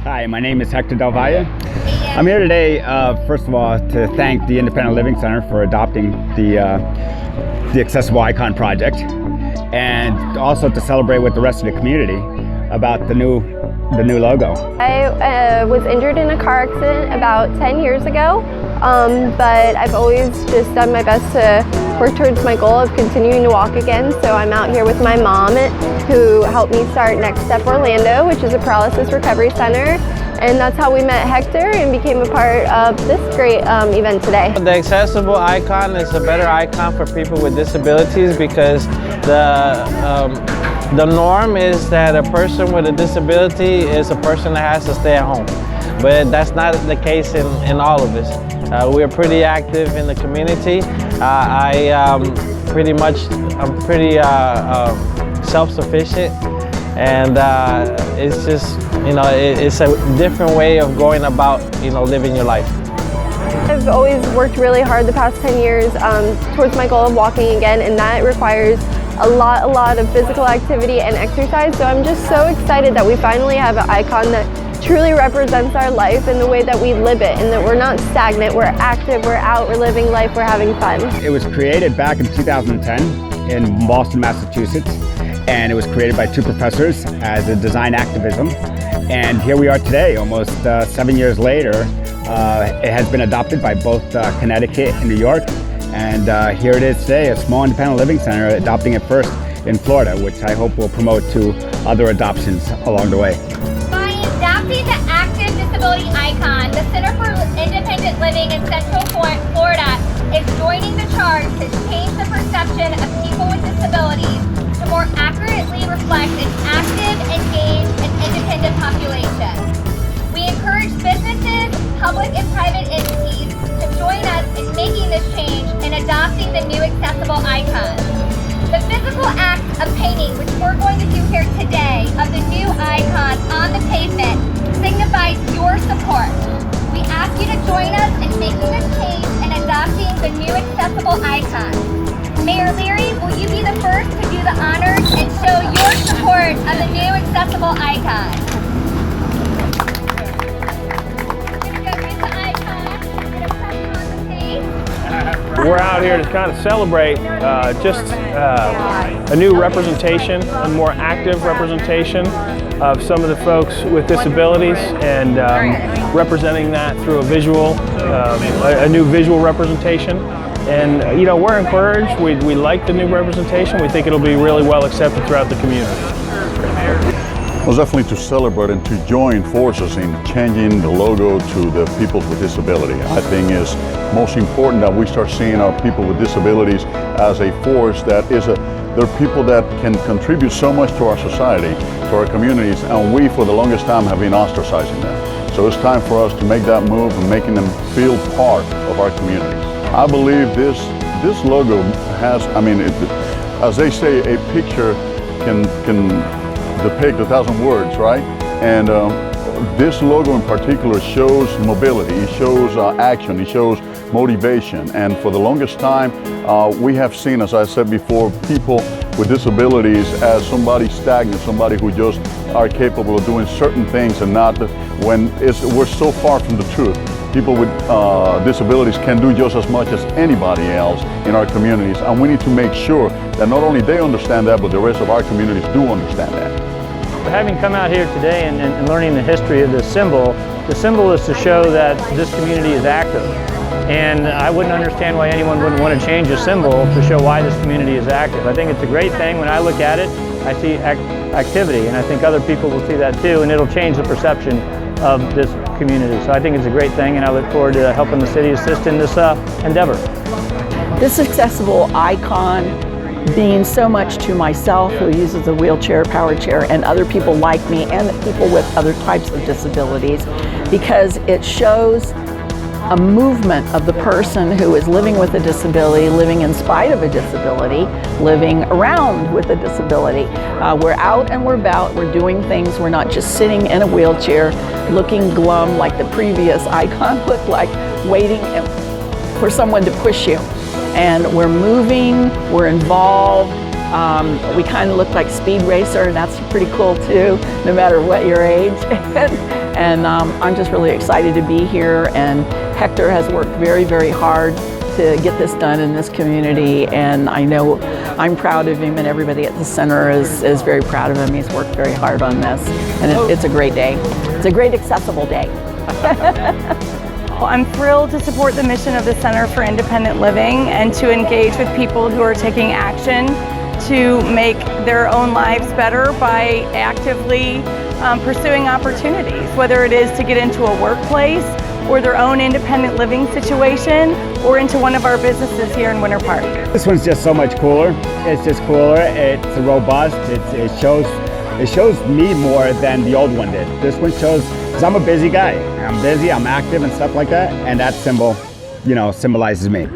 Hi, my name is Hector Del Valle. I'm here today, first of all, to thank the Independent Living Center for adopting the Accessible Icon project, and also to celebrate with the rest of the community about the new logo. I was injured in a car accident about 10 years ago, but I've always just done my best to work towards my goal of continuing to walk again. So I'm out here with my mom, who helped me start Next Step Orlando, which is a paralysis recovery center. And that's how we met Hector and became a part of this great event today. The accessible icon is a better icon for people with disabilities because the norm is that a person with a disability is a person that has to stay at home. But that's not the case in all of us. We're pretty active in the community. I'm pretty self-sufficient, and it's just, it's a different way of going about, living your life. I've always worked really hard the past 10 years towards my goal of walking again, and that requires a lot of physical activity and exercise. So I'm just so excited that we finally have an icon that truly represents our life and the way that we live it, and that we're not stagnant, we're active, we're out, we're living life, we're having fun. It was created back in 2010 in Boston, Massachusetts, and it was created by two professors as a design activism. And here we are today, almost 7 years later. It has been adopted by both Connecticut and New York, and here it is today, a small independent living center adopting it first in Florida, which I hope will promote to other adoptions along the way. Adopting the active disability icon, the Center for Independent Living in Central Florida is joining the charge to change the perception of people with disabilities to more accurately reflect an active, engaged, and independent population. We encourage businesses, public and private entities to join us in making this change and adopting the new accessible icon. The physical act of painting, which we're going to do here today, of the new icon on the pavement signifies your support. We ask you to join us in making this change and adopting the new accessible icon. Mayor Leary, will you be the first to do the honors and show your support of the new accessible icon? We're out here to kind of celebrate just a new representation, a more active representation of some of the folks with disabilities, and representing that through a new visual representation. And we're encouraged. We like the new representation. We think it'll be really well accepted throughout the community. Well, definitely to celebrate and to join forces in changing the logo to the people with disability. I think it's most important that we start seeing our people with disabilities as a force that they're people that can contribute so much to our society, to our communities, and we for the longest time have been ostracizing them. So it's time for us to make that move and making them feel part of our communities. I believe this logo has, as they say, a picture can depict 1,000 words, right? And this logo in particular shows mobility, it shows action, it shows motivation. And for the longest time, we have seen, as I said before, people with disabilities as somebody stagnant, somebody who just are capable of doing certain things, and not when we're so far from the truth. People with disabilities can do just as much as anybody else in our communities, and we need to make sure that not only they understand that, but the rest of our communities do understand that. Having come out here today and learning the history of the symbol is to show that this community is active. And I wouldn't understand why anyone wouldn't want to change a symbol to show why this community is active. I think it's a great thing. When I look at it, I see activity, and I think other people will see that too, and it'll change the perception of this community. So I think it's a great thing, and I look forward to helping the city assist in this endeavor. This accessible icon means so much to myself, who uses a wheelchair, power chair, and other people like me, and people with other types of disabilities, because it shows a movement of the person who is living with a disability, living in spite of a disability, living around with a disability. We're out and we're about, we're doing things, we're not just sitting in a wheelchair looking glum like the previous icon looked like, waiting for someone to push you. And we're moving, we're involved. We kind of look like Speed Racer, and that's pretty cool too, no matter what your age. And I'm just really excited to be here, and Hector has worked very, very hard to get this done in this community, and I know I'm proud of him, and everybody at the center is very proud of him. He's worked very hard on this, and it's a great day. It's a great accessible day. Well, I'm thrilled to support the mission of the Center for Independent Living and to engage with people who are taking action to make their own lives better by actively pursuing opportunities, whether it is to get into a workplace or their own independent living situation or into one of our businesses here in Winter Park. This one's just so much cooler. It's just cooler. It's robust. It shows me more than the old one did. This one shows, because I'm a busy guy. I'm busy, I'm active and stuff like that, and that symbol, you know, symbolizes me.